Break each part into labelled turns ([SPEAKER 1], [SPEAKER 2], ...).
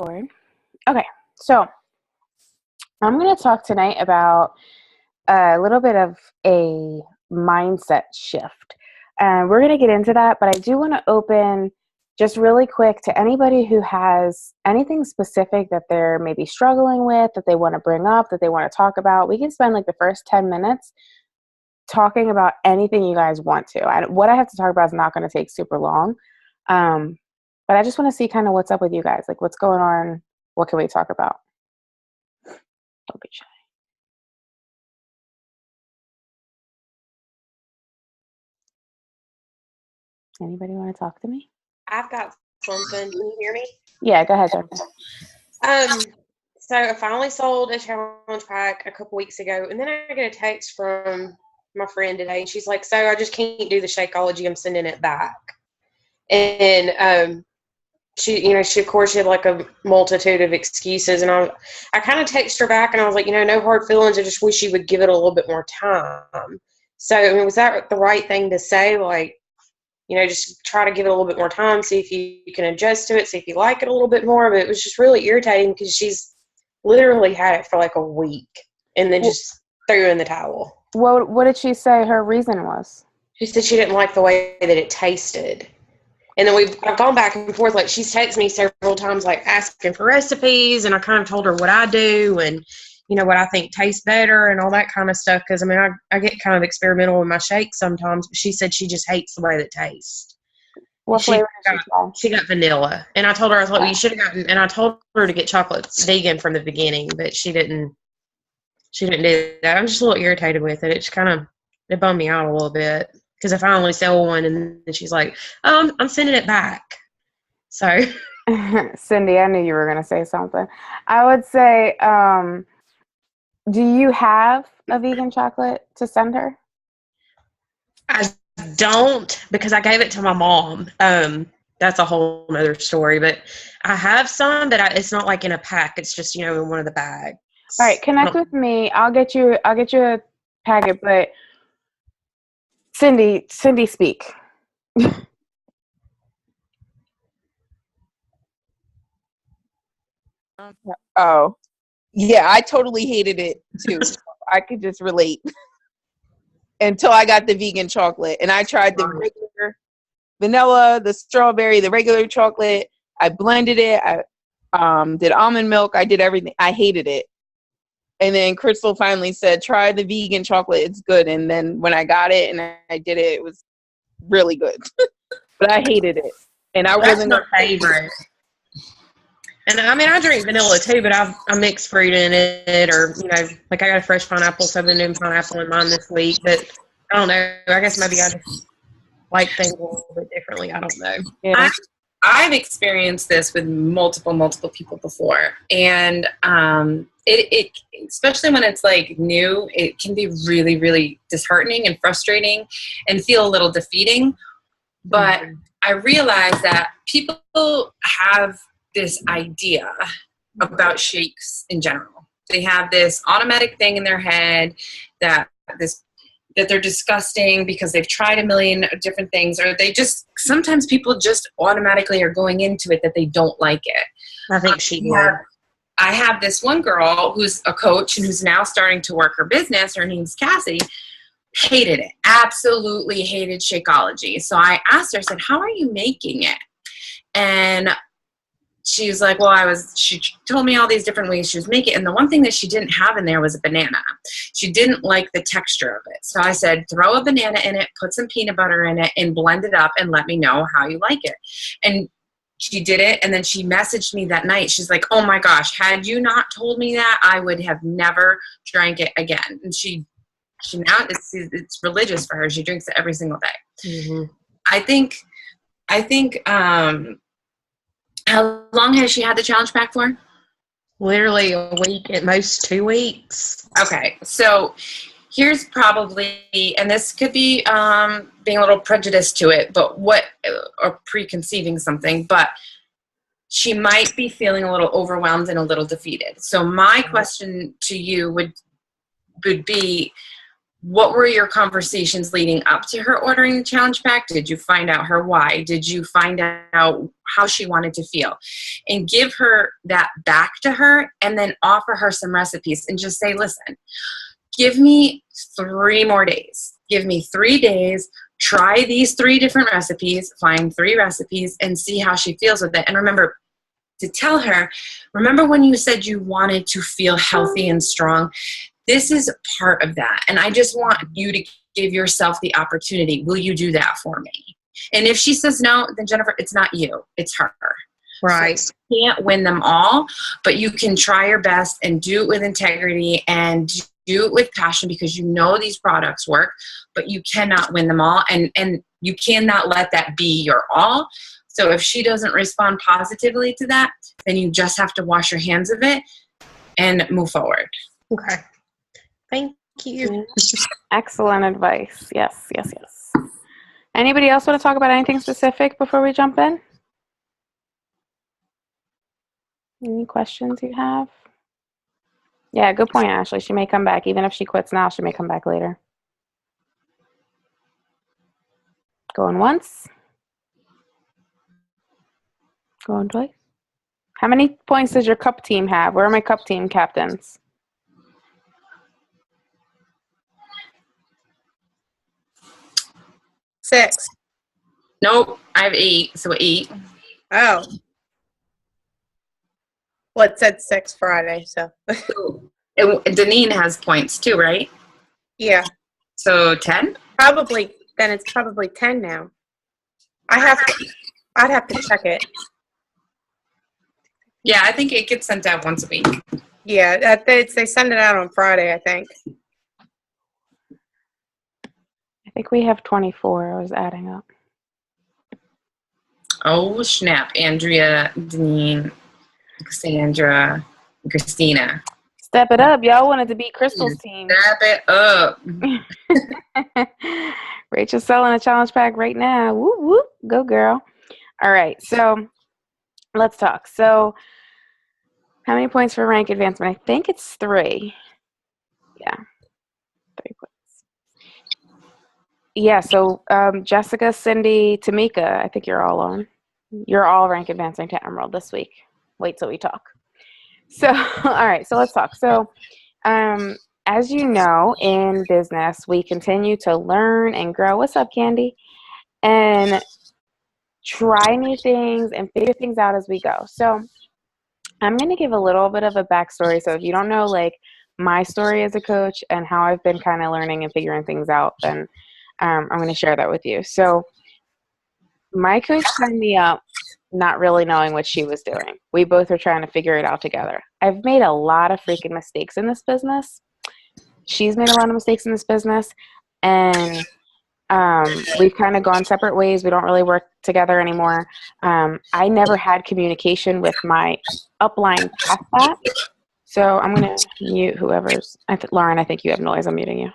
[SPEAKER 1] Forward. Okay, so I'm going to talk tonight about a little bit of a mindset shift. And we're going to get into that, but I do want to open just really quick to anybody who has anything specific that they're maybe struggling with, that they want to bring up, that they want to talk about. We can spend like the first 10 minutes talking about anything you guys want to. What I have to talk about is not going to take super long. But I just want to see kind of what's up with you guys. Like, what's going on? What can we talk about? Don't be shy. Anybody want to talk to me?
[SPEAKER 2] I've got something. Can you hear me?
[SPEAKER 1] Yeah, go ahead, Jen.
[SPEAKER 2] So I finally sold a challenge pack a couple weeks ago, and then I get a text from my friend today, and she's like, "So I just can't do the Shakeology. I'm sending it back." And she of course had like a multitude of excuses, and I kind of texted her back, and I was like, no hard feelings. I just wish she would give it a little bit more time. So I mean, was that the right thing to say? Like, just try to give it a little bit more time, see if you can adjust to it, see if you like it a little bit more. But it was just really irritating because she's literally had it for like a week and then just threw in the towel.
[SPEAKER 1] What did she say her reason was?
[SPEAKER 2] She said she didn't like the way that it tasted. And then I've gone back and forth. Like, she's texted me several times, like, asking for recipes, and I kind of told her what I do and, what I think tastes better and all that kind of stuff. Because, I mean, I get kind of experimental with my shakes sometimes. But she said she just hates the way that it tastes.
[SPEAKER 1] What flavor did she try?
[SPEAKER 2] She got vanilla. And I told her, I was like, well, you should have gotten, and I told her to get chocolate vegan from the beginning, but she didn't do that. I'm just a little irritated with it. It just it bummed me out a little bit. Because I finally sell one, and then she's like, I'm sending it back. So.
[SPEAKER 1] Cindy, I knew you were going to say something. I would say, do you have a vegan chocolate to send her?
[SPEAKER 2] I don't, because I gave it to my mom. That's a whole other story. But I have some, but it's not like in a pack. It's just, in one of the bags.
[SPEAKER 1] All right, connect with me. I'll get you a packet, but Cindy, speak.
[SPEAKER 3] Oh, yeah, I totally hated it too. I could just relate until I got the vegan chocolate, and I tried the regular vanilla, the strawberry, the regular chocolate. I blended it. I did almond milk. I did everything. I hated it. And then Crystal finally said, try the vegan chocolate. It's good. And then when I got it and I did it, it was really good. But I hated it. And
[SPEAKER 2] wasn't my favorite. And I mean, I drink vanilla too, but I mix fruit in it, or, like I got a fresh pineapple, so I've been doing pineapple in mine this week. But I don't know. I guess maybe I just like things a little bit differently. I don't know.
[SPEAKER 4] Yeah. I've experienced this with multiple people before, and it especially when it's like new, it can be really, really disheartening and frustrating and feel a little defeating. But I realize that people have this idea about shakes in general. They have this automatic thing in their head that they're disgusting because they've tried a million different things, or sometimes people just automatically are going into it that they don't like it.
[SPEAKER 2] I think she did.
[SPEAKER 4] I have this one girl who's a coach and who's now starting to work her business. Her name's Cassie. Hated it. Absolutely hated Shakeology. So I asked her, I said, how are you making it? And she's like, she told me all these different ways she was making it. And the one thing that she didn't have in there was a banana. She didn't like the texture of it. So I said, throw a banana in it, put some peanut butter in it, and blend it up and let me know how you like it. And she did it. And then she messaged me that night. She's like, oh my gosh, had you not told me that, I would have never drank it again. And she now, it's religious for her. She drinks it every single day.
[SPEAKER 2] Mm-hmm.
[SPEAKER 4] I think, how long has she had the challenge pack for?
[SPEAKER 2] Literally a week, at most 2 weeks.
[SPEAKER 4] Okay, so here's probably, and this could be being a little prejudiced to it, but or preconceiving something, but she might be feeling a little overwhelmed and a little defeated. So my question to you would be, what were your conversations leading up to her ordering the challenge pack? Did you find out her why? Did you find out how she wanted to feel? And give her that back to her, and then offer her some recipes and just say, listen, give me 3 more days. Give me 3 days. Try these 3 different recipes, find 3 recipes, and see how she feels with it. And remember to tell her, remember when you said you wanted to feel healthy and strong? This is part of that. And I just want you to give yourself the opportunity. Will you do that for me? And if she says no, then Jennifer, it's not you, it's her.
[SPEAKER 2] Right.
[SPEAKER 4] So you can't win them all, but you can try your best and do it with integrity and do it with passion, because you know these products work, but you cannot win them all. And you cannot let that be your all. So if she doesn't respond positively to that, then you just have to wash your hands of it and move forward.
[SPEAKER 2] Okay. Thank you.
[SPEAKER 1] Excellent advice. Yes, yes, yes. Anybody else want to talk about anything specific before we jump in? Any questions you have? Yeah, good point, Ashley. She may come back. Even if she quits now, she may come back later. Going once. Going twice. How many points does your cup team have? Where are my cup team captains?
[SPEAKER 2] Six.
[SPEAKER 4] Nope, I have 8, so 8.
[SPEAKER 2] Oh. Well, it said 6 Friday, so.
[SPEAKER 4] And Deneen has points too, right?
[SPEAKER 2] Yeah.
[SPEAKER 4] So 10?
[SPEAKER 2] Probably. Then it's probably 10 now. I'd have to check it.
[SPEAKER 4] Yeah, I think it gets sent out once a week.
[SPEAKER 2] Yeah, they send it out on Friday, I think.
[SPEAKER 1] I think we have 24. I was adding up.
[SPEAKER 4] Oh, snap. Andrea, Deneen, Cassandra, Christina.
[SPEAKER 1] Step it up. Y'all wanted to beat Crystal's team.
[SPEAKER 4] Step it up.
[SPEAKER 1] Rachel's selling a challenge pack right now. Whoop, whoop. Go, girl. All right. So let's talk. So how many points for rank advancement? I think it's 3. Yeah. 3 points. Yeah. So Jessica, Cindy, Tamika, I think you're all on. You're all rank advancing to Emerald this week. Wait till we talk. So, all right, so let's talk. So, as you know, in business, we continue to learn and grow. What's up, Candy? And try new things and figure things out as we go. So, I'm going to give a little bit of a backstory. So, if you don't know, like, my story as a coach and how I've been kind of learning and figuring things out, then I'm going to share that with you. So, my coach signed me up not really knowing what she was doing. We both were trying to figure it out together. I've made a lot of freaking mistakes in this business. She's made a lot of mistakes in this business. And we've kind of gone separate ways. We don't really work together anymore. I never had communication with my upline past that. So I'm going to mute whoever's. Lauren, I think you have noise. I'm muting you.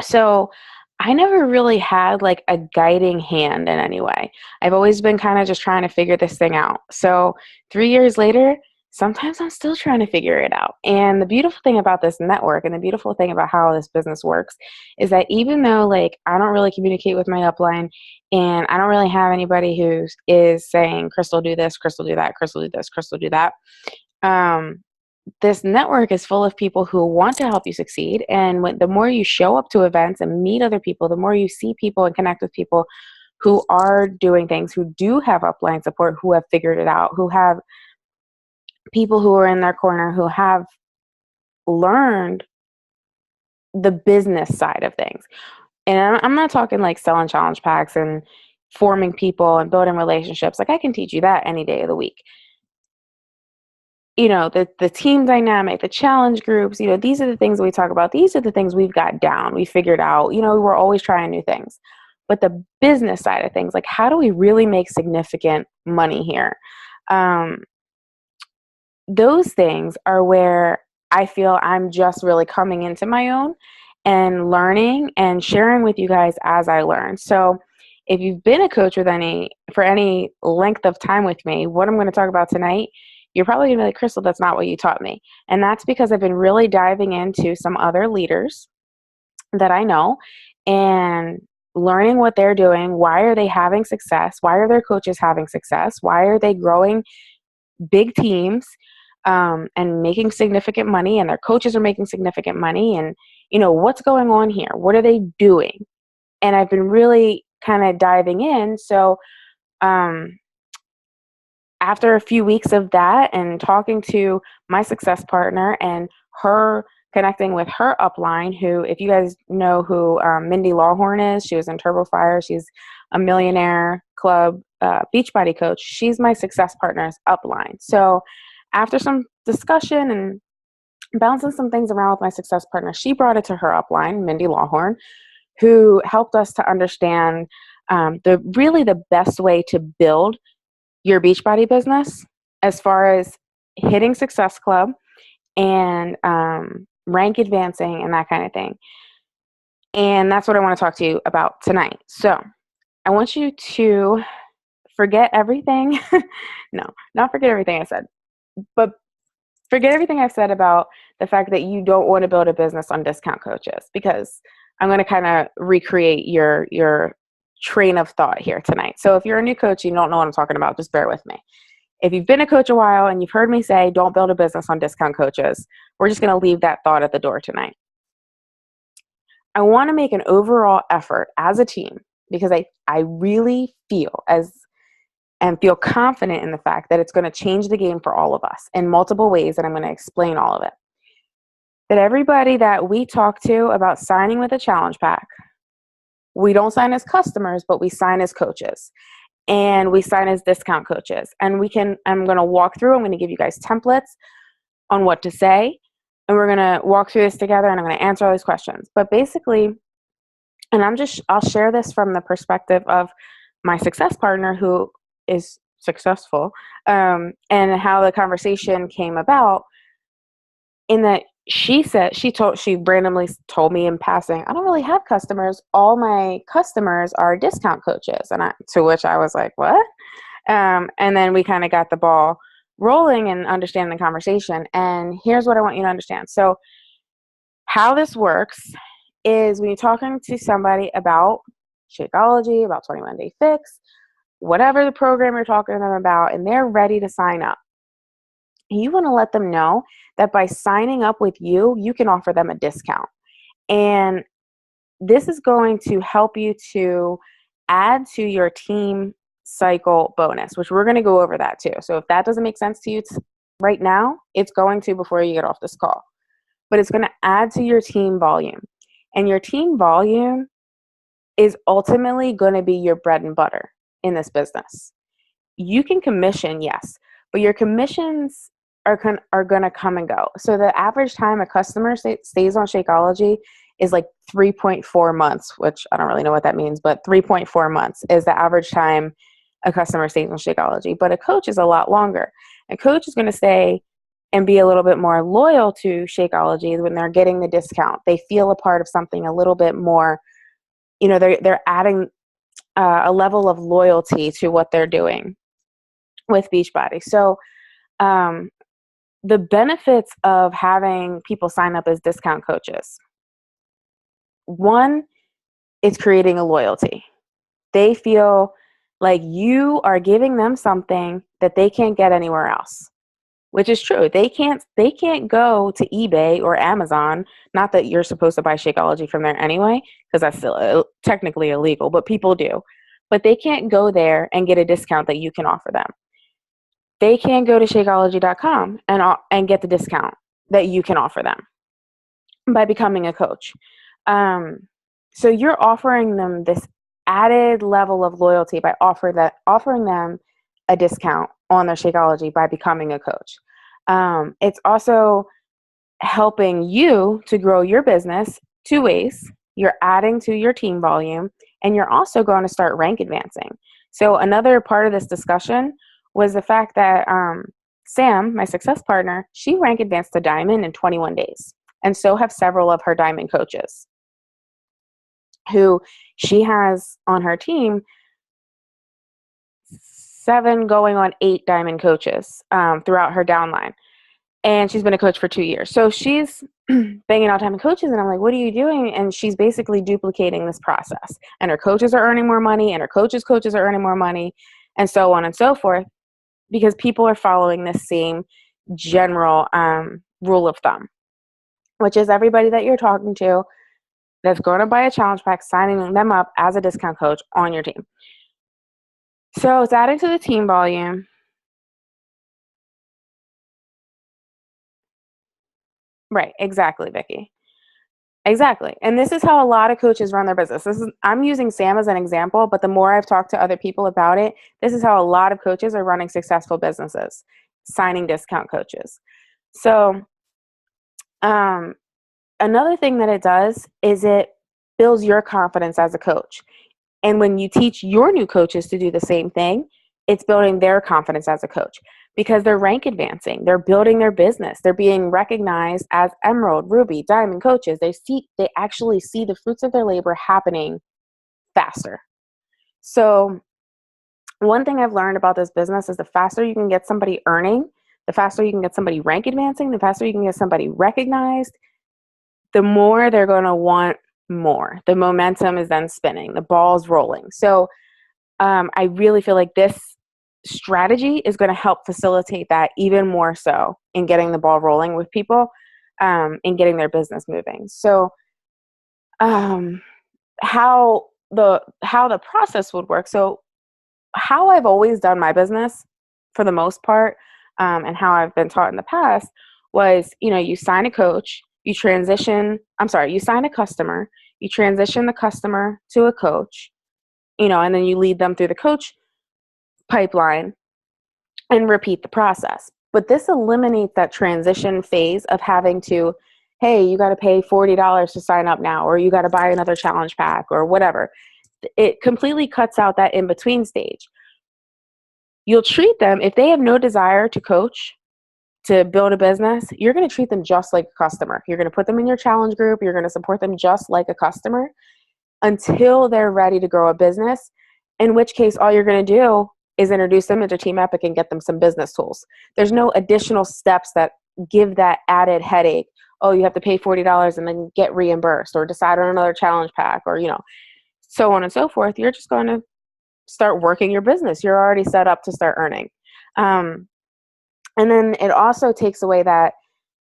[SPEAKER 1] So I never really had like a guiding hand in any way. I've always been kind of just trying to figure this thing out. So 3 years later, sometimes I'm still trying to figure it out. And the beautiful thing about this network and the beautiful thing about how this business works is that even though like I don't really communicate with my upline and I don't really have anybody who is saying, Crystal, do this, Crystal, do that, Crystal, do this, Crystal, do that. This network is full of people who want to help you succeed. And the more you show up to events and meet other people, the more you see people and connect with people who are doing things, who do have upline support, who have figured it out, who have people who are in their corner, who have learned the business side of things. And I'm not talking like selling challenge packs and forming people and building relationships. Like I can teach you that any day of the week. You know, the team dynamic, the challenge groups, you know, these are the things we talk about. These are the things we've got down. We figured out, you know, we're always trying new things. But the business side of things, like how do we really make significant money here? Those things are where I feel I'm just really coming into my own and learning and sharing with you guys as I learn. So if you've been a coach for any length of time with me, what I'm going to talk about tonight, you're probably going to be like, Crystal, that's not what you taught me. And that's because I've been really diving into some other leaders that I know and learning what they're doing. Why are they having success? Why are their coaches having success? Why are they growing big teams and making significant money, and their coaches are making significant money? And, what's going on here? What are they doing? And I've been really kind of diving in. So after a few weeks of that and talking to my success partner and her connecting with her upline, who, if you guys know who Mindy Lawhorn is, she was in Turbo Fire. She's a Millionaire Club Beachbody coach. She's my success partner's upline. So after some discussion and bouncing some things around with my success partner, she brought it to her upline, Mindy Lawhorn, who helped us to understand the best way to build your Beachbody business as far as hitting Success Club and rank advancing and that kind of thing. And that's what I want to talk to you about tonight. So I want you to forget everything. No, not forget everything I said, but forget everything I've said about the fact that you don't want to build a business on discount coaches, because I'm going to kind of recreate your train of thought here tonight. So if you're a new coach, you don't know what I'm talking about, just bear with me. If you've been a coach a while and you've heard me say, don't build a business on discount coaches, we're just going to leave that thought at the door tonight. I want to make an overall effort as a team, because I really feel confident in the fact that it's going to change the game for all of us in multiple ways, and I'm going to explain all of it. That everybody that we talk to about signing with a challenge pack, we don't sign as customers, but we sign as coaches. And we sign as discount coaches. And I'm going to walk through, I'm going to give you guys templates on what to say. And we're going to walk through this together, and I'm going to answer all these questions. But basically, and I'll share this from the perspective of my success partner who is successful, and how the conversation came about, in that she randomly told me in passing, I don't really have customers. All my customers are discount coaches. And to which I was like, what? And then we kind of got the ball rolling and understanding the conversation. And here's what I want you to understand. So how this works is when you're talking to somebody about Shakeology, about 21 Day Fix, whatever the program you're talking to them about, and they're ready to sign up, you want to let them know that by signing up with you, you can offer them a discount. And this is going to help you to add to your team cycle bonus, which we're going to go over that too. So if that doesn't make sense to you right now, it's going to before you get off this call. But it's going to add to your team volume. And your team volume is ultimately going to be your bread and butter in this business. You can commission, yes, but your commissions are going to come and go. So the average time a customer stays on Shakeology is like 3.4 months, which I don't really know what that means, but 3.4 months is the average time a customer stays on Shakeology. But a coach is a lot longer. A coach is going to stay and be a little bit more loyal to Shakeology when they're getting the discount. They feel a part of something a little bit more, they're adding a level of loyalty to what they're doing with Beachbody. So the benefits of having people sign up as discount coaches. One, it's creating a loyalty. They feel like you are giving them something that they can't get anywhere else, which is true. They can't go to eBay or Amazon. Not that you're supposed to buy Shakeology from there anyway, because that's still technically illegal, but people do. But they can't go there and get a discount that you can offer them. They can go to Shakeology.com and get the discount that you can offer them by becoming a coach. So you're offering them this added level of loyalty by offering them a discount on their Shakeology by becoming a coach. It's also helping you to grow your business two ways. You're adding to your team volume, and you're also going to start rank advancing. So another part of this discussion was the fact that Sam, my success partner, she rank advanced to Diamond in 21 days. And so have several of her Diamond coaches who she has on her team. 7 going on 8 diamond coaches throughout her downline. And she's been a coach for 2 years. So she's banging out diamond coaches, and I'm like, what are you doing? And she's basically duplicating this process. And her coaches are earning more money, and her coaches' coaches are earning more money, and so on and so forth, because people are following the same general rule of thumb, which is everybody that you're talking to that's going to buy a challenge pack, signing them up as a discount coach on your team. So it's adding to the team volume. Right, exactly, Vicki. Exactly. And this is how a lot of coaches run their business. I'm using Sam as an example, but the more I've talked to other people about it, this is how a lot of coaches are running successful businesses, signing discount coaches. So another thing that it does is it builds your confidence as a coach. And when you teach your new coaches to do the same thing, it's building their confidence as a coach because they're rank advancing. They're building their business. They're being recognized as emerald, ruby, diamond coaches. They actually see the fruits of their labor happening faster. So one thing I've learned about this business is the faster you can get somebody earning, the faster you can get somebody rank advancing, the faster you can get somebody recognized, the more they're going to want more. The momentum is then spinning. The ball's rolling. So I really feel like this strategy is going to help facilitate that even more so in getting the ball rolling with people and getting their business moving. So how the process would work. So how I've always done my business for the most part and how I've been taught in the past was, you sign a coach, you sign a customer, you transition the customer to a coach, and then you lead them through the coach pipeline and repeat the process. But this eliminates that transition phase of having to, hey, you got to pay $40 to sign up now, or you got to buy another challenge pack or whatever. It completely cuts out that in-between stage. You'll treat them, if they have no desire to coach, to build a business, you're going to treat them just like a customer. You're going to put them in your challenge group. You're going to support them just like a customer until they're ready to grow a business, in which case all you're going to do is introduce them into Team Epic and get them some business tools. There's no additional steps that give that added headache. Oh, you have to pay $40 and then get reimbursed or decide on another challenge pack or, so on and so forth. You're just going to start working your business. You're already set up to start earning. And then it also takes away that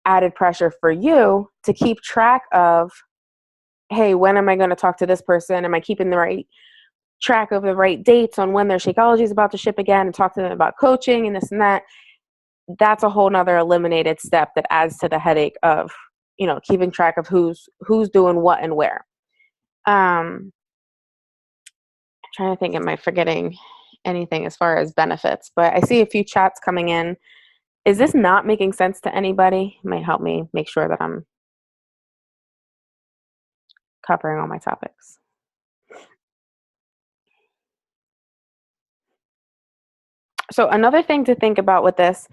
[SPEAKER 1] added pressure for you to keep track of, hey, when am I going to talk to this person? Am I keeping the right track of the right dates on when their Shakeology is about to ship again and talk to them about coaching and this and that? That's a whole nother eliminated step that adds to the headache of, keeping track of who's doing what and where. I'm trying to think, am I forgetting anything as far as benefits? But I see a few chats coming in. Is this not making sense to anybody? It might help me make sure that I'm covering all my topics. So another thing to think about with this,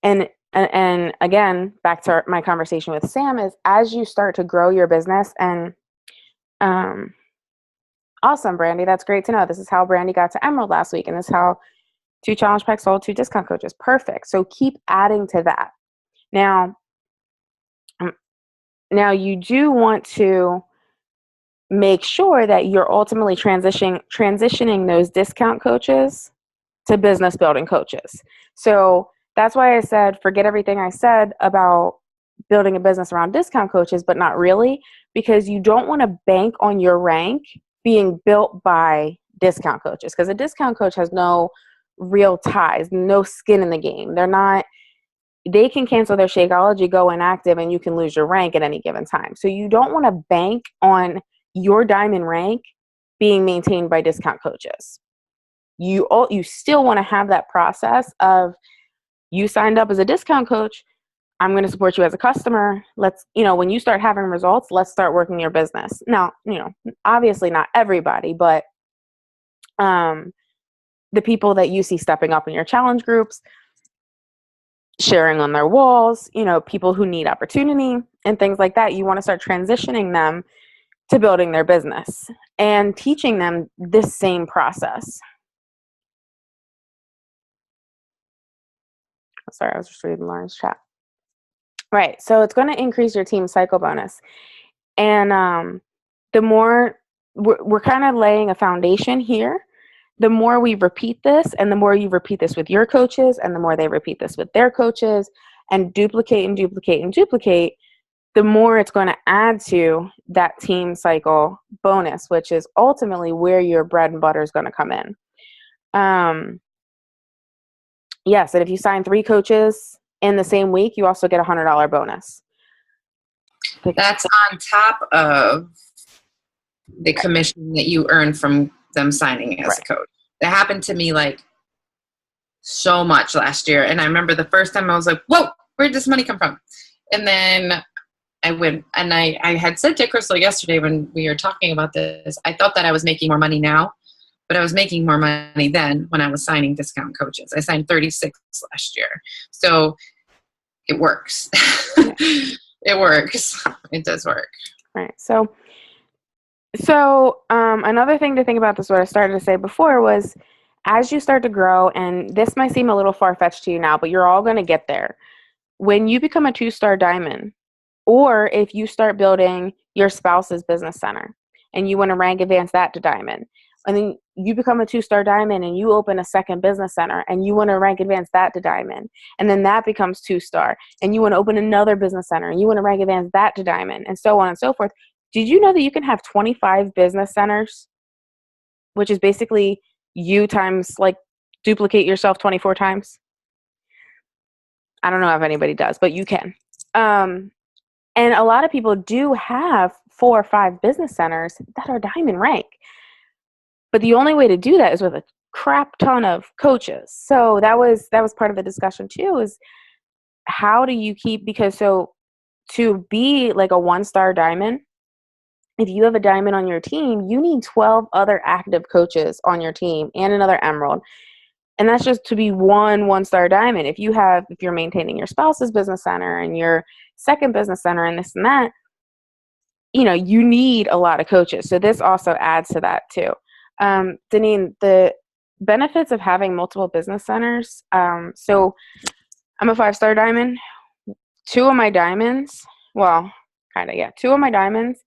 [SPEAKER 1] and again, back to my conversation with Sam, is as you start to grow your business, and awesome, Brandy, that's great to know. This is how Brandy got to Emerald last week, and this is how 2 challenge packs sold, 2 discount coaches. Perfect. So keep adding to that. Now you do want to make sure that you're ultimately transitioning those discount coaches to business building coaches. So that's why I said, forget everything I said about building a business around discount coaches, but not really, because you don't want to bank on your rank being built by discount coaches, because a discount coach has no real ties, no skin in the game. They can cancel their Shakeology, go inactive, and you can lose your rank at any given time. So you don't want to bank on your diamond rank being maintained by discount coaches. You still want to have that process of, you signed up as a discount coach, I'm going to support you as a customer. Let's, when you start having results, let's start working your business. Now, obviously not everybody, but the people that you see stepping up in your challenge groups, sharing on their walls, people who need opportunity and things like that, you want to start transitioning them to building their business and teaching them this same process. Sorry, I was just reading Lauren's chat. Right. So it's going to increase your team cycle bonus. And the more we're kind of laying a foundation here, the more we repeat this, and the more you repeat this with your coaches, and the more they repeat this with their coaches, and duplicate and duplicate and duplicate, the more it's going to add to that team cycle bonus, which is ultimately where your bread and butter is going to come in. Yes, and if you sign 3 coaches in the same week, you also get a $100 bonus.
[SPEAKER 4] That's on top of the commission that you earn from them signing as a coach. That happened to me like so much last year. And I remember the first time I was like, whoa, where'd this money come from? And then I went, and I had said to Crystal yesterday when we were talking about this, I thought that I was making more money now, but I was making more money then when I was signing discount coaches. I signed 36 last year. So it works. It works. It does work.
[SPEAKER 1] Right. So another thing to think about, this, what I started to say before, was as you start to grow, and this might seem a little far-fetched to you now, but you're all going to get there. When you become a 2-star diamond, or if you start building your spouse's business center and you want to rank advance that to diamond, and then you become a 2-star diamond and you open a second business center and you want to rank advance that to diamond, and then that becomes 2-star, and you want to open another business center and you want to rank advance that to diamond, and so on and so forth. Did you know that you can have 25 business centers, which is basically you times, like, duplicate yourself 24 times? I don't know if anybody does, but you can. And a lot of people do have 4 or 5 business centers that are diamond rank. But the only way to do that is with a crap ton of coaches. So that was part of the discussion too, is how do you keep, because so to be like a 1-star diamond, if you have a diamond on your team, you need 12 other active coaches on your team and another emerald. And that's just to be one 1-star diamond. If you're maintaining your spouse's business center and your second business center and this and that, you need a lot of coaches. So this also adds to that too. Deneen, the benefits of having multiple business centers. So I'm a 5-star diamond. 2 of my diamonds, well, kind of, yeah. 2 of my diamonds,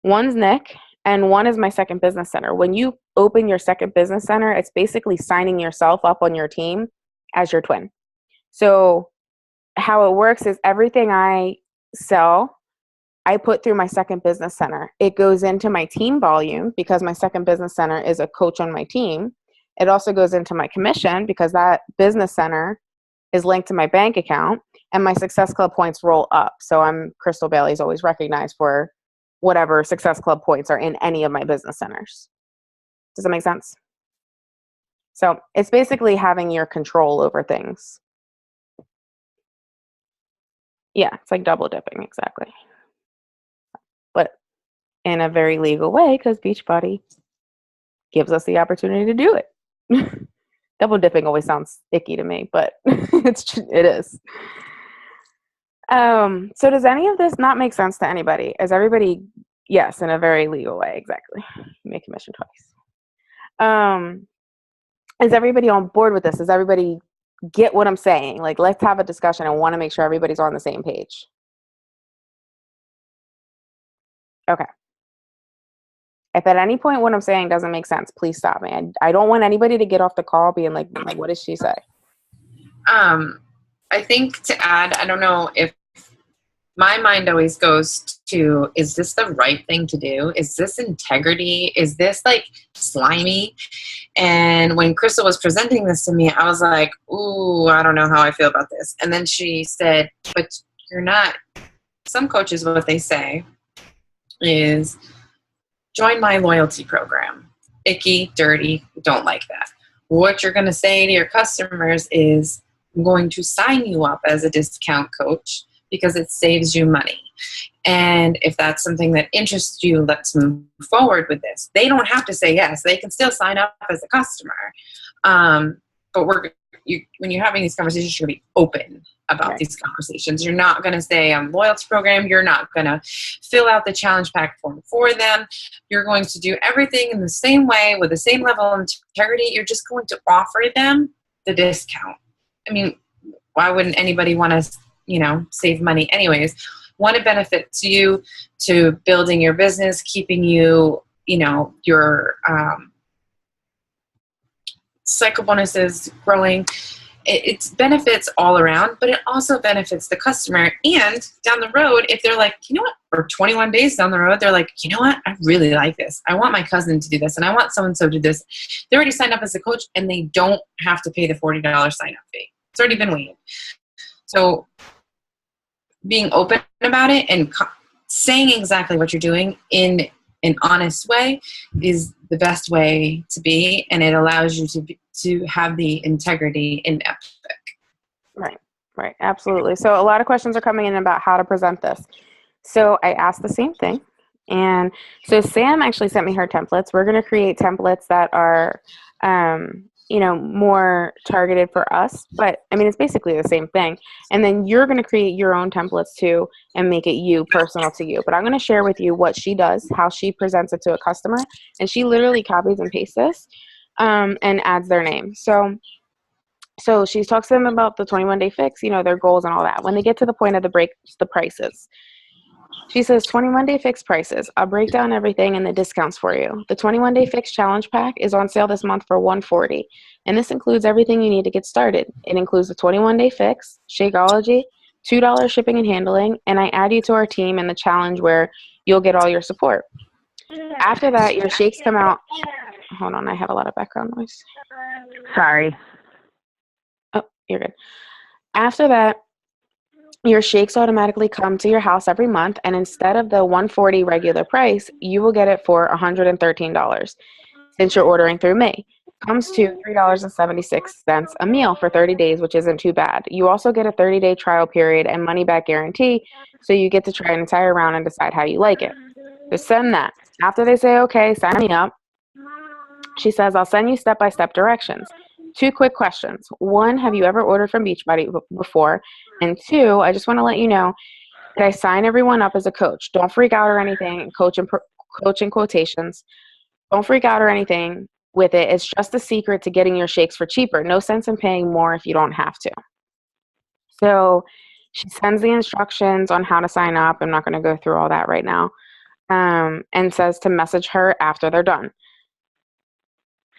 [SPEAKER 1] one's Nick and one is my second business center. When you open your second business center, it's basically signing yourself up on your team as your twin. So how it works is everything I sell, I put through my second business center. It goes into my team volume because my second business center is a coach on my team. It also goes into my commission because that business center is linked to my bank account, and my Success Club points roll up. So Crystal Bailey's always recognized for whatever Success Club points are in any of my business centers. Does that make sense? So it's basically having your control over things. Yeah, it's like double dipping, exactly. But in a very legal way, because Beachbody gives us the opportunity to do it. Double dipping always sounds icky to me, but it is. So does any of this not make sense to anybody? Is everybody, yes, in a very legal way, exactly. You make commission twice. Is everybody on board with this? Does everybody get what I'm saying? Like, let's have a discussion. I want to make sure everybody's on the same page. Okay. If at any point what I'm saying doesn't make sense, please stop me. I don't want anybody to get off the call being like, what did she say?
[SPEAKER 4] I think to add, I don't know if my mind always goes to, is this the right thing to do? Is this integrity? Is this like slimy? And when Crystal was presenting this to me, I was like, ooh, I don't know how I feel about this. And then she said, but you're not. Some coaches, what they say is, join my loyalty program. Icky, dirty, don't like that. What you're going to say to your customers is, I'm going to sign you up as a discount coach because it saves you money. And if that's something that interests you, let's move forward with this. They don't have to say yes. They can still sign up as a customer. But when you're having these conversations, you're going to be open about these conversations. You're not going to say, I'm loyalty program. You're not going to fill out the challenge pack form for them. You're going to do everything in the same way with the same level of integrity. You're just going to offer them the discount. I mean, why wouldn't anybody want to, save money anyways? One, it benefits you to building your business, keeping you, your cycle bonuses growing. It benefits all around, but it also benefits the customer. And down the road, if they're like, you know what, or 21 days down the road, they're like, you know what, I really like this. I want my cousin to do this, and I want so-and-so to do this. They already signed up as a coach, and they don't have to pay the $40 sign-up fee. It's already been waived. So being open about it and saying exactly what you're doing in an honest way is the best way to be, and it allows you to have the integrity in Epic.
[SPEAKER 1] Right, absolutely. So a lot of questions are coming in about how to present this. So I asked the same thing, and so Sam actually sent me her templates. We're going to create templates that are, more targeted for us, but I mean, it's basically the same thing. And then you're going to create your own templates too and make it you, personal to you. But I'm going to share with you what she does, how she presents it to a customer, and she literally copies and pastes this and adds their name. So she talks to them about the 21-day fix, their goals and all that. When they get to the point of the prices, she says 21-day fix prices. I'll break down everything and the discounts for you. The 21-day fix challenge pack is on sale this month for $140, and this includes everything you need to get started. It includes the 21-day fix, Shakeology, $2 shipping and handling, and I add you to our team in the challenge where you'll get all your support. After that, your shakes come out. Hold on, I have a lot of background noise.
[SPEAKER 5] Sorry.
[SPEAKER 1] Oh, you're good. After that, your shakes automatically come to your house every month, and instead of the $140 regular price, you will get it for $113 since you're ordering through me. Comes to $3.76 a meal for 30 days, which isn't too bad. You also get a 30-day trial period and money-back guarantee, so you get to try an entire round and decide how you like it. So send that. After they say, okay, sign me up, she says, I'll send you step-by-step directions. 2 quick questions. 1, have you ever ordered from Beachbody before? And 2, I just want to let you know that I sign everyone up as a coach. Don't freak out or anything. Coach in quotations. Don't freak out or anything with it. It's just a secret to getting your shakes for cheaper. No sense in paying more if you don't have to. So she sends the instructions on how to sign up. I'm not going to go through all that right now. And says to message her after they're done.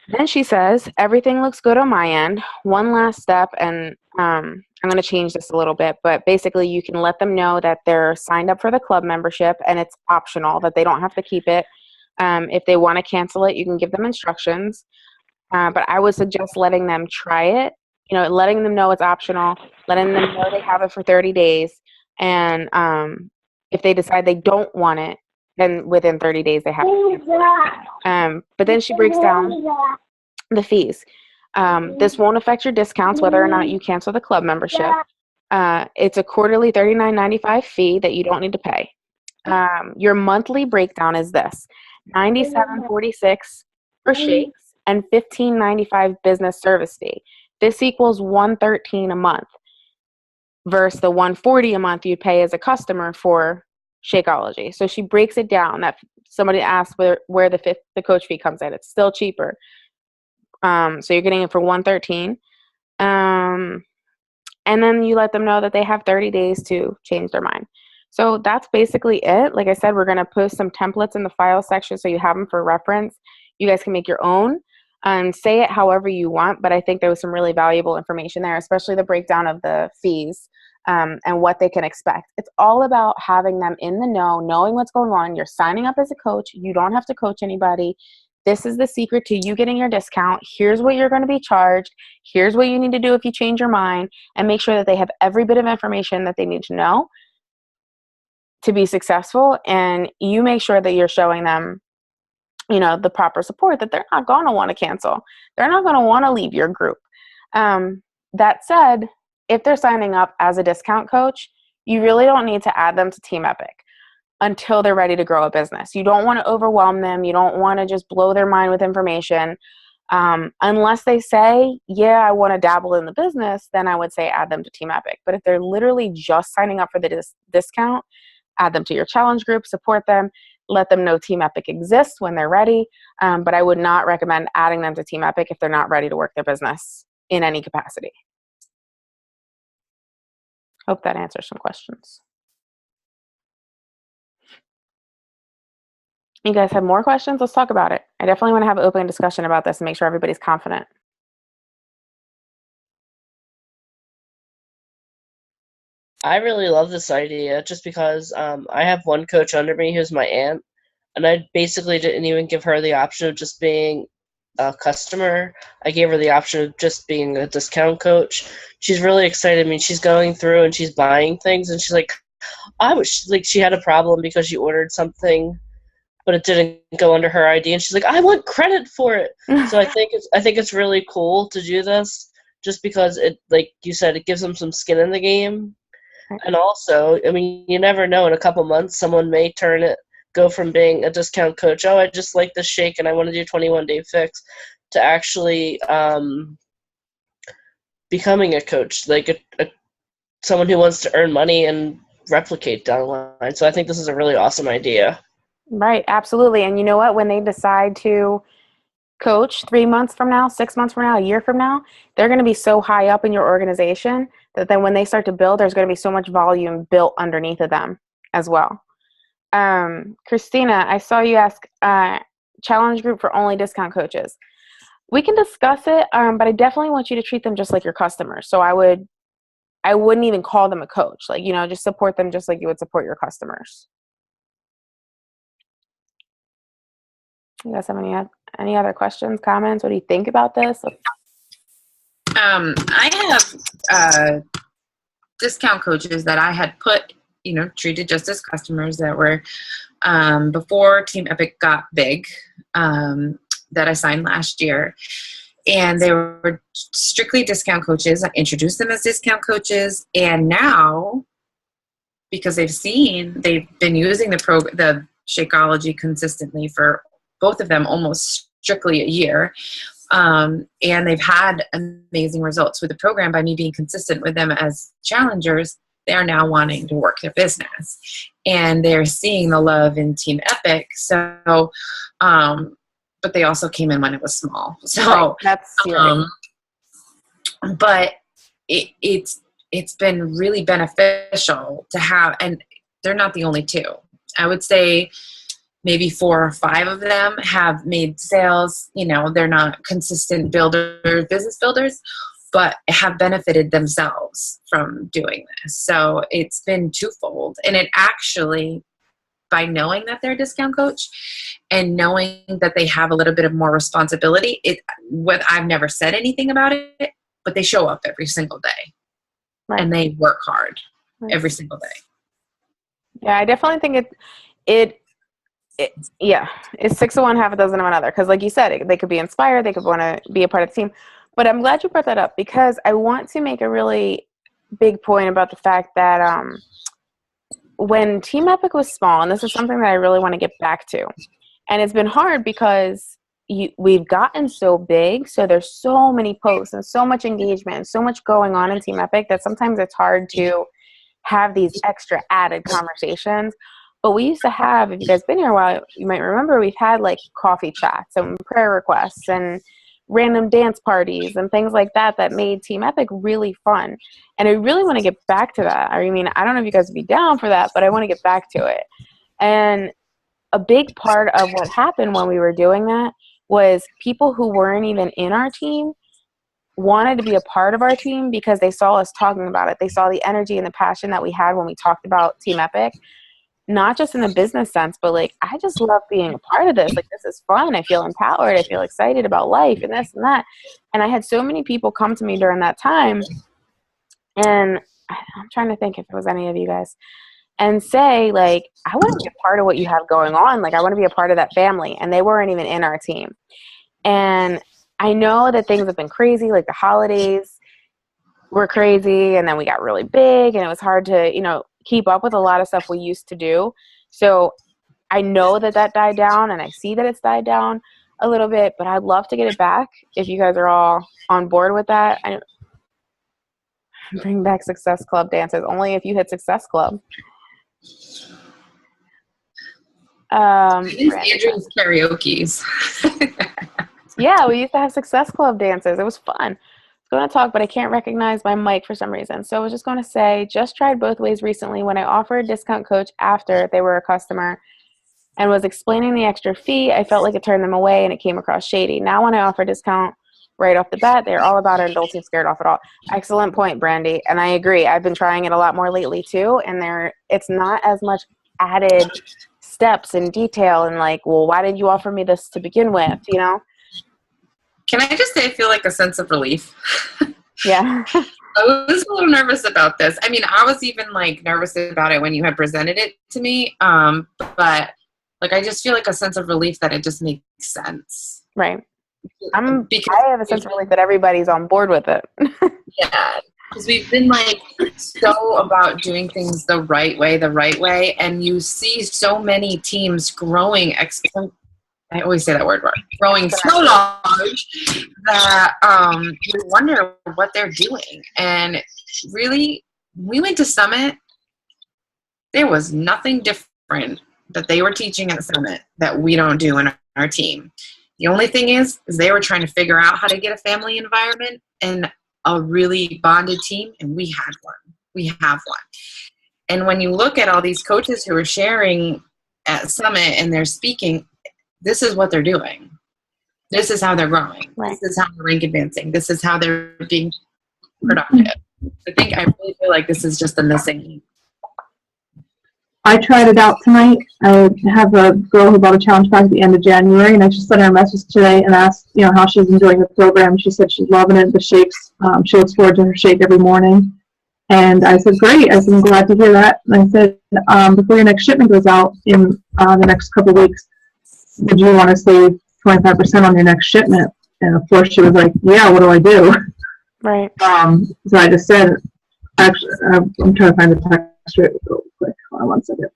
[SPEAKER 1] Then she says, everything looks good on my end. One last step, and I'm going to change this a little bit, but basically you can let them know that they're signed up for the club membership and it's optional, that they don't have to keep it. If they want to cancel it, you can give them instructions. But I would suggest letting them try it, letting them know it's optional, letting them know they have it for 30 days. And if they decide they don't want it, then within 30 days they have to. But then she breaks down the fees. This won't affect your discounts whether or not you cancel the club membership. It's a quarterly $39.95 fee that you don't need to pay. Your monthly breakdown is this: $97.46 for shakes and $15.95 business service fee. This equals $113 a month versus the $140 a month you'd pay as a customer for Shakeology. So she breaks it down. That somebody asked where the coach fee comes in. It's still cheaper. So you're getting it for $113. And then you let them know that they have 30 days to change their mind. So that's basically it. Like I said, we're going to post some templates in the file section so you have them for reference. You guys can make your own. Say it however you want, but I think there was some really valuable information there, especially the breakdown of the fees. And what they can expect. It's all about having them in the know, knowing what's going on. You're signing up as a coach. You don't have to coach anybody. This is the secret to you getting your discount. Here's what you're going to be charged. Here's what you need to do if you change your mind, and make sure that they have every bit of information that they need to know to be successful. And you make sure that you're showing them, the proper support, that they're not going to want to cancel. They're not going to want to leave your group. That said, if they're signing up as a discount coach, you really don't need to add them to Team Epic until they're ready to grow a business. You don't want to overwhelm them. You don't want to just blow their mind with information. Unless they say, yeah, I want to dabble in the business, then I would say add them to Team Epic. But if they're literally just signing up for the discount, add them to your challenge group, support them, let them know Team Epic exists when they're ready. But I would not recommend adding them to Team Epic if they're not ready to work their business in any capacity. Hope that answers some questions. You guys have more questions? Let's talk about it. I definitely want to have an open discussion about this and make sure everybody's confident.
[SPEAKER 5] I really love this idea just because I have one coach under me who's my aunt, and I basically didn't even give her the option of just being a customer. I gave her the option of just being a discount coach. She's really excited. I mean, she's going through and she's buying things, and she's like, she had a problem because she ordered something, but it didn't go under her ID, and she's like, I want credit for it. So I think it's really cool to do this, just because it, like you said, it gives them some skin in the game. And also, I mean, you never know, in a couple months, someone may go from being a discount coach, oh, I just like this shake and I want to do 21-day fix, to actually becoming a coach, like someone who wants to earn money and replicate down the line. So I think this is a really awesome idea.
[SPEAKER 1] Right, absolutely. And you know what? When they decide to coach 3 months from now, 6 months from now, a year from now, they're going to be so high up in your organization that then when they start to build, there's going to be so much volume built underneath of them as well. Christina, I saw you ask challenge group for only discount coaches. We can discuss it, but I definitely want you to treat them just like your customers. So I wouldn't even call them a coach. Like, just support them just like you would support your customers. You guys have any other questions, comments? What do you think about this?
[SPEAKER 4] I have discount coaches that I had treated just as customers that were before Team Epic got big, that I signed last year. And they were strictly discount coaches. I introduced them as discount coaches. And now, because they've been using the Shakeology consistently for both of them almost strictly a year. And they've had amazing results with the program by me being consistent with them as challengers. They're now wanting to work their business, and they're seeing the love in Team Epic. So, but they also came in when it was small. So
[SPEAKER 1] that's
[SPEAKER 4] but it's been really beneficial to have, and they're not the only two. I would say maybe 4 or 5 of them have made sales. They're not consistent business builders, but have benefited themselves from doing this. So it's been twofold. And it actually, by knowing that they're a discount coach and knowing that they have a little bit of more responsibility, I've never said anything about it, but they show up every single day. Right. And they work hard every single day.
[SPEAKER 1] Yeah, I definitely think it's 6 of one, half a dozen of another. Because like you said, they could be inspired, they could want to be a part of the team. But I'm glad you brought that up, because I want to make a really big point about the fact that when Team Epic was small, and this is something that I really want to get back to, and it's been hard because we've gotten so big, so there's so many posts and so much engagement and so much going on in Team Epic that sometimes it's hard to have these extra added conversations. But we used to have, if you guys been here a while, you might remember we've had like coffee chats and prayer requests and random dance parties and things like that made Team Epic really fun. And I really want to get back to that. I mean, I don't know if you guys would be down for that, but I want to get back to it. And a big part of what happened when we were doing that was people who weren't even in our team wanted to be a part of our team because they saw us talking about it. They saw the energy and the passion that we had when we talked about Team Epic. Not just in a business sense, but like, I just love being a part of this. Like, this is fun. I feel empowered. I feel excited about life and this and that. And I had so many people come to me during that time. And I'm trying to think if it was any of you guys, and say, like, I want to be a part of what you have going on. Like, I want to be a part of that family. And they weren't even in our team. And I know that things have been crazy. Like, the holidays were crazy. And then we got really big. And it was hard to, keep up with a lot of stuff we used to do. So I know that died down, and I see that it's died down a little bit, but I'd love to get it back if you guys are all on board with that. Bring back Success Club dances, only if you hit Success Club.
[SPEAKER 4] Andrew's karaoke's.
[SPEAKER 1] Yeah, we used to have Success Club dances. It was fun. going to talk, but I can't recognize my mic for some reason. So I was just going to say, just tried both ways recently when I offered a discount coach after they were a customer and was explaining the extra fee. I felt like it turned them away and it came across shady. Now when I offer a discount right off the bat, they're all about it and don't seem scared off at all. Excellent point, Brandy. And I agree. I've been trying it a lot more lately too. And it's not as much added steps and detail and like, well, why did you offer me this to begin with? You know?
[SPEAKER 4] Can I just say I feel like a sense of relief?
[SPEAKER 1] Yeah.
[SPEAKER 4] I was a little nervous about this. I mean, I was even like nervous about it when you had presented it to me. But like, I just feel like a sense of relief that it just makes sense.
[SPEAKER 1] Right. I have a sense of relief that everybody's on board with it.
[SPEAKER 4] Yeah. Because we've been like so about doing things the right way. And you see so many teams growing I always say that word wrong. Growing so large that you wonder what they're doing. And really, we went to Summit. There was nothing different that they were teaching at Summit that we don't do in our team. The only thing is they were trying to figure out how to get a family environment and a really bonded team, and we had one. We have one. And when you look at all these coaches who are sharing at Summit and they're speaking, this is what they're doing. This is how they're growing.
[SPEAKER 1] Right.
[SPEAKER 4] This is how they're rank advancing. This is how they're being productive. I really feel like this is just the missing link.
[SPEAKER 6] I tried it out tonight. I have a girl who bought a challenge pack at the end of January, and I just sent her a message today and asked, how she's enjoying the program. She said she's loving it. The shakes, she looks forward to her shake every morning. And I said, great. I said, I'm glad to hear that. And I said, before your next shipment goes out in the next couple of weeks, would you want to save 25% on your next shipment? And of course, she was like, yeah, what do I do?
[SPEAKER 1] Right.
[SPEAKER 6] So I just said, actually, I'm trying to find the text real quick. Hold on one second.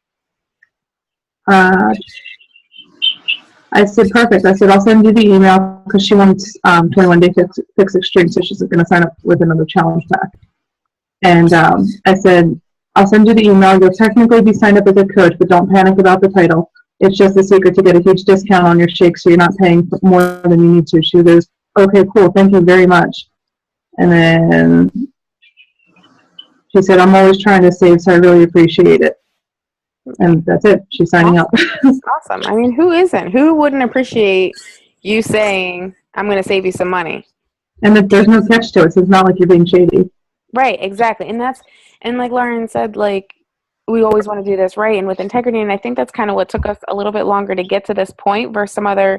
[SPEAKER 6] I said, perfect. I said, I'll send you the email because she wants 21-day fix extreme, so she's going to sign up with another challenge pack. And I said, I'll send you the email. You'll technically be signed up as a coach, but don't panic about the title. It's just a secret to get a huge discount on your shake, so you're not paying more than you need to. She goes, okay, cool. Thank you very much. And then she said, I'm always trying to save, so I really appreciate it. And that's it. She's signing up.
[SPEAKER 1] Awesome. I mean, who isn't? Who wouldn't appreciate you saying, I'm going to save you some money?
[SPEAKER 6] And if there's no catch to it, so it's not like you're being shady.
[SPEAKER 1] Right, exactly. And like Lauren said, like, we always want to do this right and with integrity. And I think that's kind of what took us a little bit longer to get to this point versus some other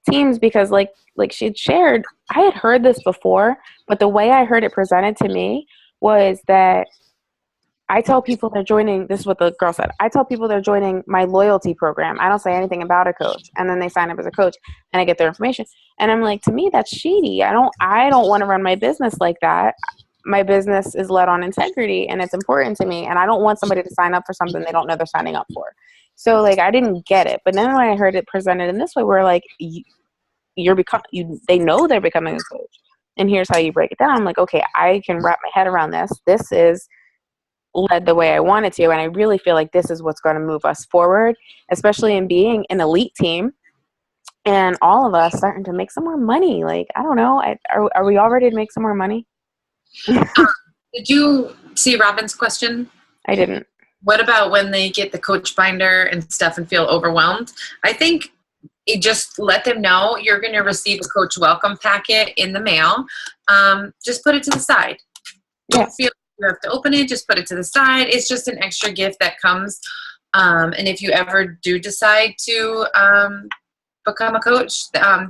[SPEAKER 1] teams, because like she had shared, I had heard this before, but the way I heard it presented to me was that I tell people they're joining, this is what the girl said, I tell people they're joining my loyalty program. I don't say anything about a coach. And then they sign up as a coach and I get their information. And I'm like, to me, that's shady. I don't want to run my business like that. My business is led on integrity and it's important to me. And I don't want somebody to sign up for something they don't know they're signing up for. So like, I didn't get it. But then when I heard it presented in this way, we're like, they know they're becoming a coach. And here's how you break it down. I'm like, okay, I can wrap my head around this. This is led the way I wanted to. And I really feel like this is what's going to move us forward, especially in being an elite team and all of us starting to make some more money. Like, I don't know. Are we all ready to make some more money?
[SPEAKER 4] Did you see Robin's question?
[SPEAKER 1] I didn't.
[SPEAKER 4] What about when they get the coach binder and stuff and feel overwhelmed? I think you just let them know you're going to receive a coach welcome packet in the mail. Just put it to the side. Don't feel you have to open it. Just put it to the side. It's just an extra gift that comes. And if you ever do decide to become a coach,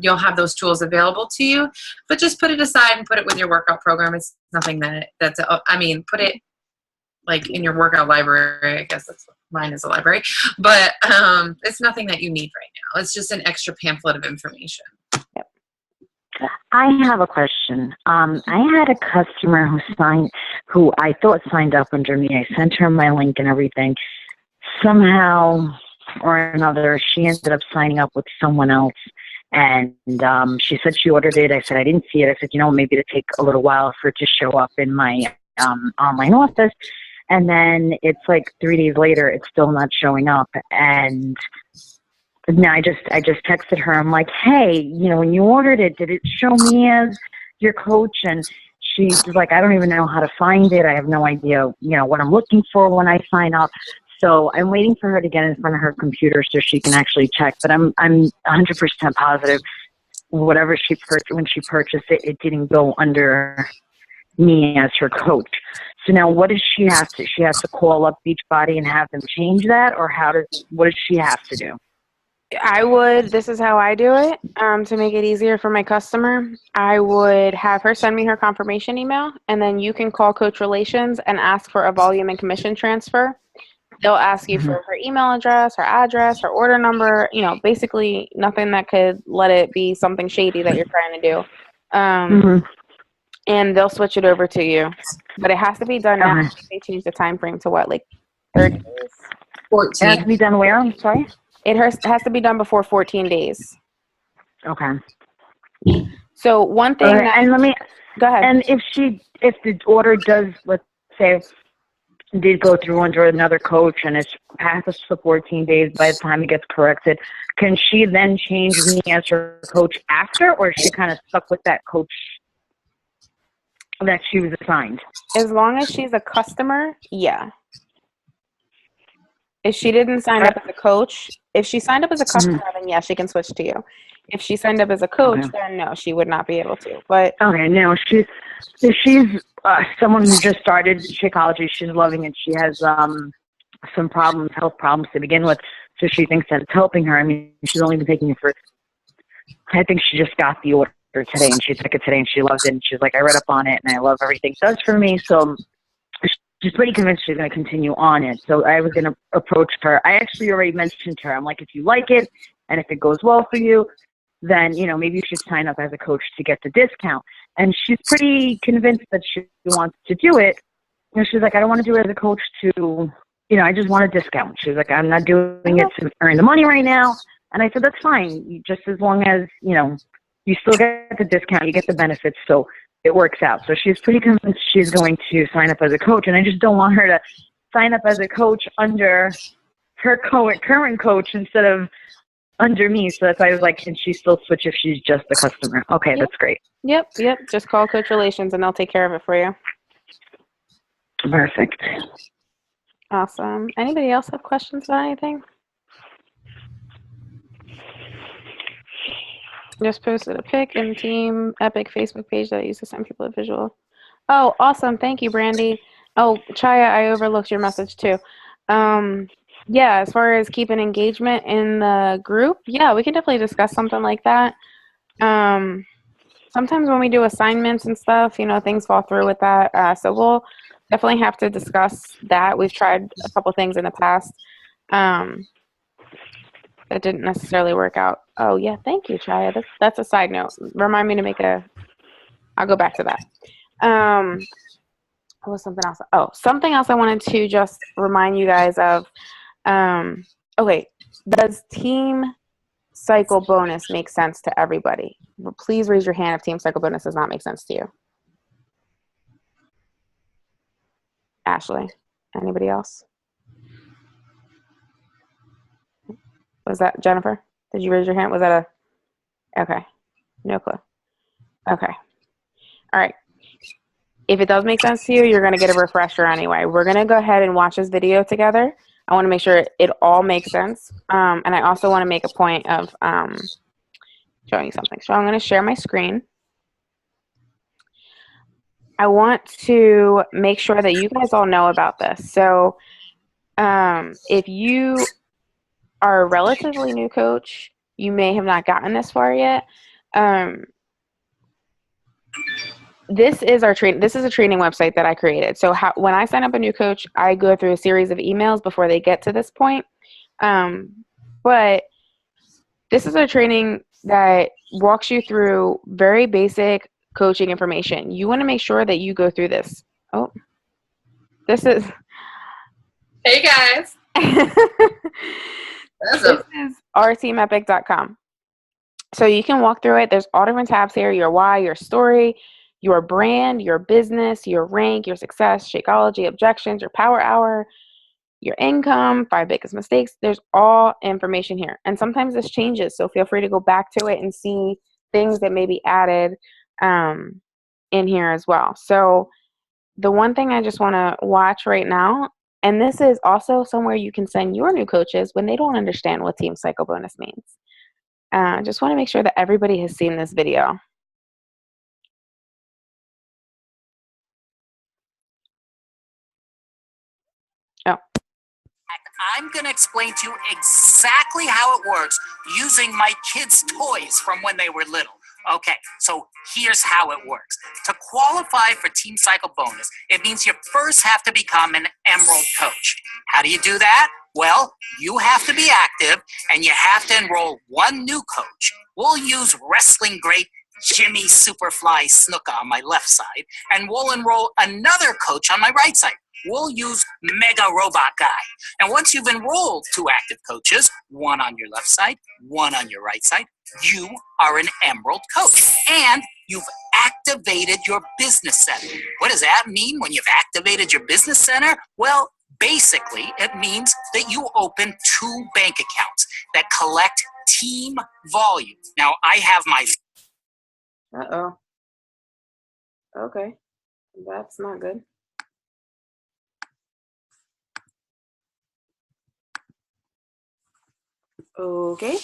[SPEAKER 4] you'll have those tools available to you. But just put it aside and put it with your workout program. It's nothing put it like in your workout library. I guess mine is a library. But it's nothing that you need right now. It's just an extra pamphlet of information.
[SPEAKER 1] Yep.
[SPEAKER 7] I have a question. I had a customer who I thought signed up under me. I sent her my link and everything. Somehow or another, she ended up signing up with someone else. And she said she ordered it. I said, I didn't see it. I said, maybe it'll take a little while for it to show up in my online office. And then it's like 3 days later, it's still not showing up. And now I just texted her. I'm like, hey, when you ordered it, did it show me as your coach? And she's like, I don't even know how to find it. I have no idea, what I'm looking for when I sign up. So I'm waiting for her to get in front of her computer so she can actually check. But I'm 100% positive whatever she purchased, when she purchased it, it didn't go under me as her coach. So now what does she have to? She has to call up Beachbody and have them change that, or what does she have to do?
[SPEAKER 1] This is how I do it, to make it easier for my customer. I would have her send me her confirmation email, and then you can call Coach Relations and ask for a volume and commission transfer. They'll ask you for her email address, her address, her order number, basically nothing that could let it be something shady that you're trying to do. And they'll switch it over to you. But it has to be done now. They changed the time frame to what, like 30 days?
[SPEAKER 4] 14.
[SPEAKER 7] It has to be done where? I'm sorry?
[SPEAKER 1] It has to be done before 14 days.
[SPEAKER 7] Okay.
[SPEAKER 1] So one thing
[SPEAKER 7] and let me
[SPEAKER 1] go ahead.
[SPEAKER 7] And if the order does, let's say, did go through under another coach and it's past the 14 days by the time it gets corrected, can she then change me as her coach after, or is she kind of stuck with that coach that she was assigned?
[SPEAKER 1] As long as she's a customer, yeah. If she didn't sign up as a coach, if she signed up as a customer, then yeah, she can switch to you. If she signed up as a coach, then no, she would not be able to. But
[SPEAKER 7] no, she's someone who just started Shakeology. She's loving it. She has some health problems to begin with, so she thinks that it's helping her. I mean, she's only been taking it I think she just got the order today, and she took it today, and she loved it. And she's like, I read up on it, and I love everything it does for me. So she's pretty convinced she's going to continue on it. So I was going to approach her. I actually already mentioned to her, I'm like, if you like it, and if it goes well for you, then, maybe you should sign up as a coach to get the discount. And she's pretty convinced that she wants to do it. And she's like, I don't want to do it as a coach to, I just want a discount. She's like, I'm not doing it to earn the money right now. And I said, that's fine. Just as long as, you still get the discount, you get the benefits. So it works out. So she's pretty convinced she's going to sign up as a coach. And I just don't want her to sign up as a coach under her current coach instead of under me. So that's why I was like, can she still switch if she's just a customer? Okay,
[SPEAKER 1] Yep.
[SPEAKER 7] That's great.
[SPEAKER 1] Yep. Just call Coach Relations and they'll take care of it for you.
[SPEAKER 7] Perfect.
[SPEAKER 1] Awesome. Anybody else have questions about anything? Just posted a pic in Team Epic Facebook page that I used to send people a visual. Oh, awesome. Thank you, Brandy. Oh, Chaya, I overlooked your message too. Yeah, as far as keeping engagement in the group, yeah, we can definitely discuss something like that. Sometimes when we do assignments and stuff, things fall through with that. So we'll definitely have to discuss that. We've tried a couple things in the past that didn't necessarily work out. Oh, yeah, thank you, Chaya. That's a side note. Remind me to I'll go back to that. What was something else? Oh, something else I wanted to just remind you guys of. Okay, does Team Cycle Bonus make sense to everybody? Please raise your hand if Team Cycle Bonus does not make sense to you. Ashley, anybody else? Was that Jennifer? Did you raise your hand? Was that okay, no clue. Okay, all right. If it does make sense to you, you're going to get a refresher anyway. We're going to go ahead and watch this video together. I want to make sure it all makes sense. And I also want to make a point of showing you something. So I'm going to share my screen. I want to make sure that you guys all know about this. So if you are a relatively new coach, you may have not gotten this far yet. This is our training. This is a training website that I created. So when I sign up a new coach, I go through a series of emails before they get to this point. But this is a training that walks you through very basic coaching information. You want to make sure that you go through this. Oh, this is.
[SPEAKER 4] Hey guys.
[SPEAKER 1] This is rteamepic.com. So you can walk through it. There's all different tabs here: your why, your story, your brand, your business, your rank, your success, Shakeology, objections, your power hour, your income, 5 biggest mistakes. There's all information here. And sometimes this changes, so feel free to go back to it and see things that may be added in here as well. So the one thing I just want to watch right now, and this is also somewhere you can send your new coaches when they don't understand what team cycle bonus means. Just want to make sure that everybody has seen this video. Oh.
[SPEAKER 8] I'm going to explain to you exactly how it works using my kids' toys from when they were little. Okay, so here's how it works. To qualify for Team Cycle Bonus, it means you first have to become an Emerald coach. How do you do that? Well, you have to be active and you have to enroll one new coach. We'll use wrestling great Jimmy Superfly Snuka on my left side, and we'll enroll another coach on my right side. We'll use Mega Robot Guy. And once you've enrolled 2 active coaches, one on your left side, one on your right side, you are an Emerald coach. And you've activated your business center. What does that mean when you've activated your business center? Well, basically, it means that you open 2 bank accounts that collect team volume. Now, I have my...
[SPEAKER 1] Uh-oh. Okay. That's not good. Okay.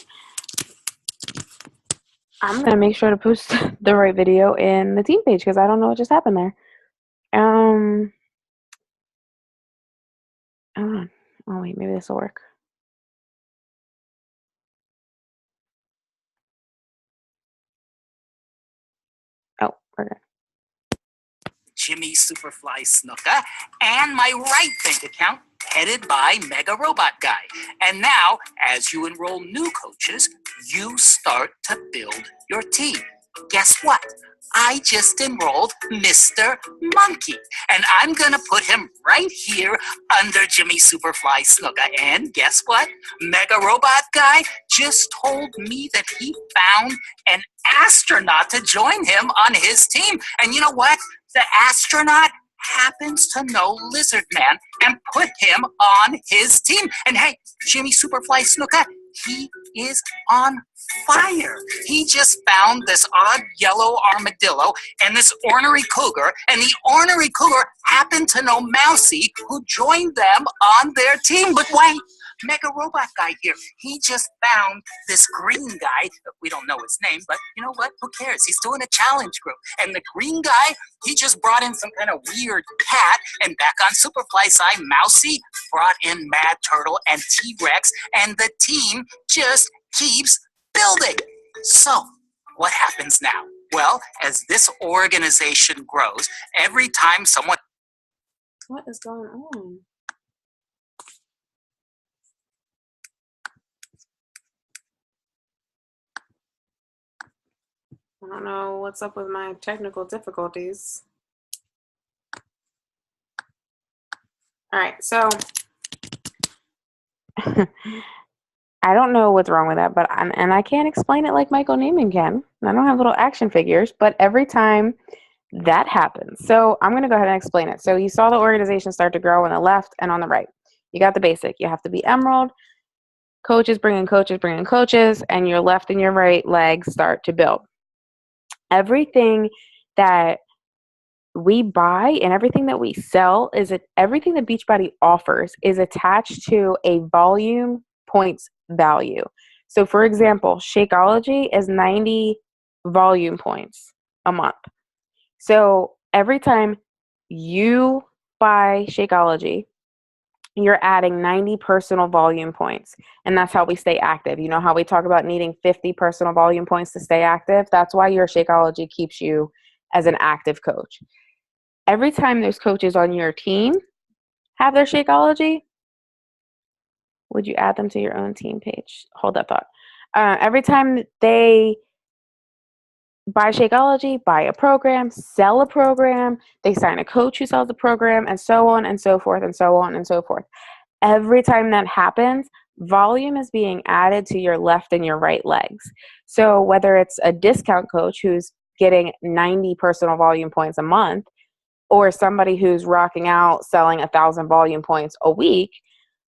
[SPEAKER 1] I'm going to make sure to post the right video in the team page because I don't know what just happened there. Hold on. Oh, wait. Maybe this will work. Oh, we're good.
[SPEAKER 8] Jimmy Superfly Snuka, and my right bank account headed by Mega Robot Guy. And now, as you enroll new coaches, you start to build your team. Guess what? I just enrolled Mr. Monkey, and I'm going to put him right here under Jimmy Superfly Snuka. And guess what? Mega Robot Guy just told me that he found an astronaut to join him on his team. And you know what? The astronaut happens to know Lizard Man and put him on his team. And hey, Jimmy Superfly Snuka, he is on fire. He just found this odd yellow armadillo and this ornery cougar, and the ornery cougar happened to know Mousy, who joined them on their team. But wait, Mega Robot Guy here, he just found this green guy. We don't know his name, but you know what? Who cares? He's doing a challenge group. And the green guy, he just brought in some kind of weird cat. And back on Superfly's side, Mousy brought in Mad Turtle and T-Rex. And the team just keeps building. So, what happens now? Well, as this organization grows, every time someone...
[SPEAKER 1] What is going on? I don't know what's up with my technical difficulties. All right, so I don't know what's wrong with that, but I can't explain it like Michael Neiman can. I don't have little action figures, but every time that happens. So I'm going to go ahead and explain it. So you saw the organization start to grow on the left and on the right. You got the basic. You have to be Emerald. Coaches bring in coaches, and your left and your right legs start to build. Everything that we buy and everything that we sell everything that Beachbody offers is attached to a volume points value. So for example, Shakeology is 90 volume points a month. So every time you buy Shakeology, you're adding 90 personal volume points. And that's how we stay active. You know how we talk about needing 50 personal volume points to stay active? That's why your Shakeology keeps you as an active coach. Every time those coaches on your team have their Shakeology, would you add them to your own team page? Hold that thought. Every time they buy Shakeology, buy a program, sell a program, they sign a coach who sells the program, and so on and so forth and so on and so forth. Every time that happens, volume is being added to your left and your right legs. So whether it's a discount coach who's getting 90 personal volume points a month, or somebody who's rocking out selling 1,000 volume points a week,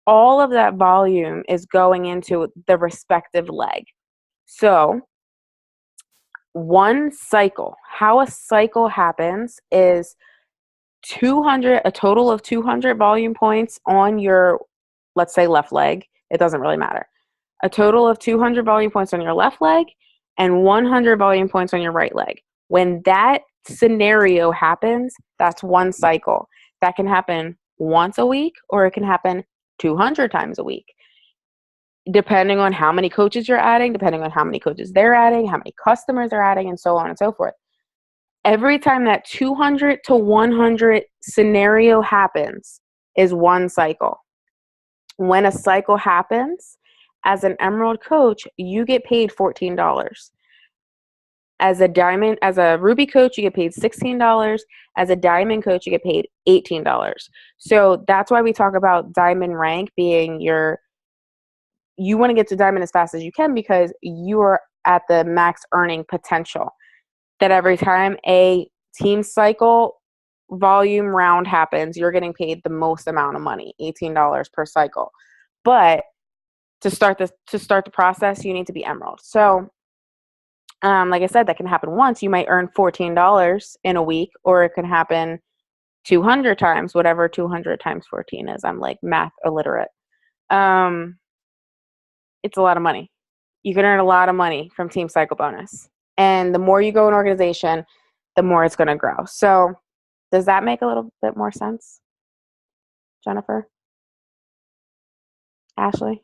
[SPEAKER 1] all of that volume is going into the respective leg. So one cycle. How a cycle happens is a total of 200 volume points on your, let's say, left leg. It doesn't really matter. A total of 200 volume points on your left leg and 100 volume points on your right leg. When that scenario happens, that's one cycle. That can happen once a week, or it can happen 200 times a week, depending on how many coaches you're adding, depending on how many coaches they're adding, how many customers they're adding, and so on and so forth. Every time that 200 to 100 scenario happens is one cycle. When a cycle happens, as an Emerald coach, you get paid $14. As a Ruby coach, you get paid $16. As a Diamond coach, you get paid $18. So that's why we talk about Diamond rank being you want to get to Diamond as fast as you can, because you are at the max earning potential. That every time a team cycle volume round happens, you're getting paid the most amount of money, $18 per cycle. But to start the process, you need to be Emerald. So like I said, that can happen once. You might earn $14 in a week, or it can happen 200 times, whatever 200 times 14 is. I'm like math illiterate. It's a lot of money. You can earn a lot of money from Team Cycle Bonus. And the more you go in organization, the more it's going to grow. So does that make a little bit more sense? Jennifer? Ashley?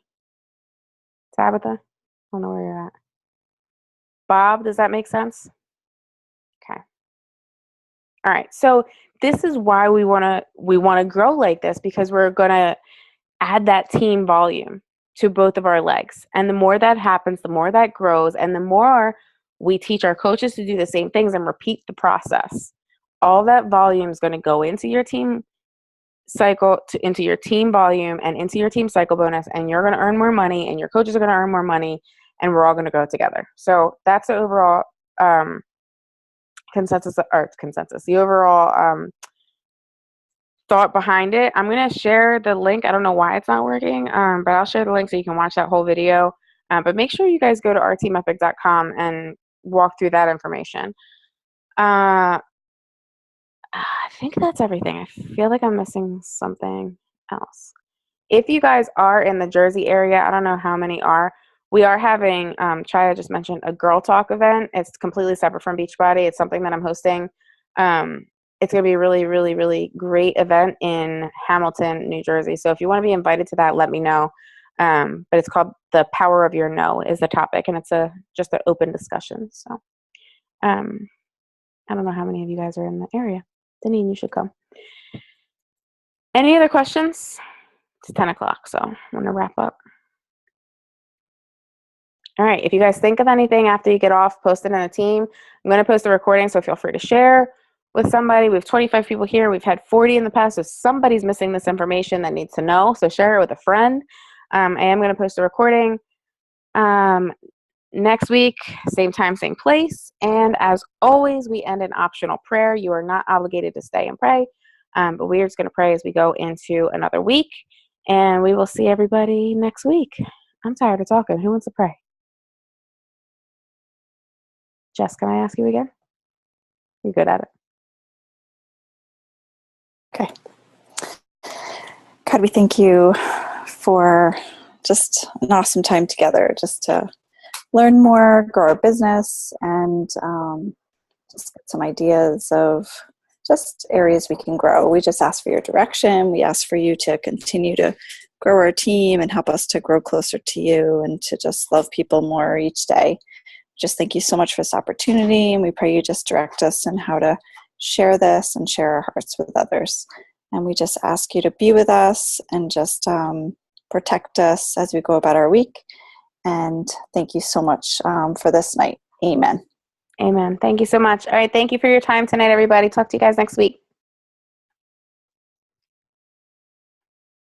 [SPEAKER 1] Tabitha? I don't know where you're at. Bob, does that make sense? Okay. All right. So this is why we want to grow like this, because we're going to add that team volume to both of our legs. And the more that happens, the more that grows, and the more we teach our coaches to do the same things and repeat the process. All that volume is going to go into your team cycle, into your team volume, and into your team cycle bonus, and you're going to earn more money, and your coaches are going to earn more money, and we're all going to go together. So that's the overall consensus, the overall thought behind it. I'm going to share the link. I don't know why it's not working, but I'll share the link so you can watch that whole video. But make sure you guys go to rteamepic.com and walk through that information. I think that's everything. I feel like I'm missing something else. If you guys are in the Jersey area, I don't know how many are. We are having, Chaya just mentioned, a Girl Talk event. It's completely separate from Beachbody. It's something that I'm hosting. It's going to be a really, really, really great event in Hamilton, New Jersey. So if you want to be invited to that, let me know. But it's called The Power of Your No is the topic, and it's just an open discussion. So I don't know how many of you guys are in the area. Deneen, you should come. Any other questions? It's 10 o'clock, so I'm going to wrap up. All right. If you guys think of anything after you get off, post it in a team. I'm going to post the recording, so feel free to share with somebody. We have 25 people here. We've had 40 in the past, so somebody's missing this information that needs to know, so share it with a friend. I am going to post the recording next week, same time, same place. And as always, we end an optional prayer. You are not obligated to stay and pray, but we are just going to pray as we go into another week. And we will see everybody next week. I'm tired of talking. Who wants to pray? Jess, can I ask you again? You're good at it.
[SPEAKER 9] Okay. God, we thank you for just an awesome time together, just to learn more, grow our business, and just get some ideas of just areas we can grow. We just ask for your direction. We ask for you to continue to grow our team and help us to grow closer to you and to just love people more each day. Just thank you so much for this opportunity, and we pray you just direct us in how to share this and share our hearts with others. And we just ask you to be with us and just protect us as we go about our week. And thank you so much for this night. Amen.
[SPEAKER 1] Amen. Thank you so much. All right. Thank you for your time tonight, everybody. Talk to you guys next week.